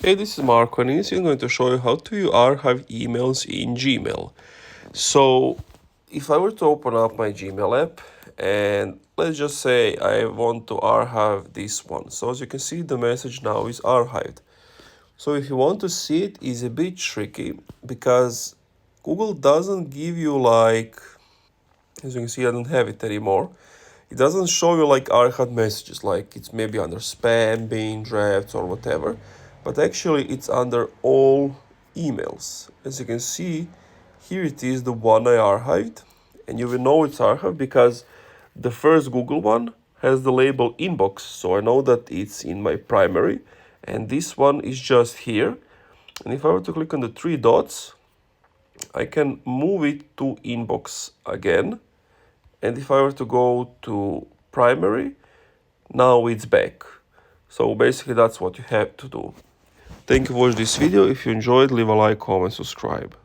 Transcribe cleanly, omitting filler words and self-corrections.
Hey, this is Marco, and in this video I'm going to show you how to archive emails in Gmail. So, if I were to open up my Gmail app, and let's just say I want to archive this one. So as you can see, the message now is archived. So if you want to see it, it's a bit tricky because Google doesn't give you as you can see, I don't have it anymore. It doesn't show you archived messages, like it's maybe under spam, bin, drafts, or whatever. But actually, it's under all emails. As you can see, here it is, the one I archived. And you will know it's archived because the first Google one has the label inbox. So I know that it's in my primary. And this one is just here. And if I were to click on the three dots, I can move it to inbox again. And if I were to go to primary, now it's back. So basically that's what you have to do. Thank you for watching this video. If you enjoyed, leave a like, comment, subscribe.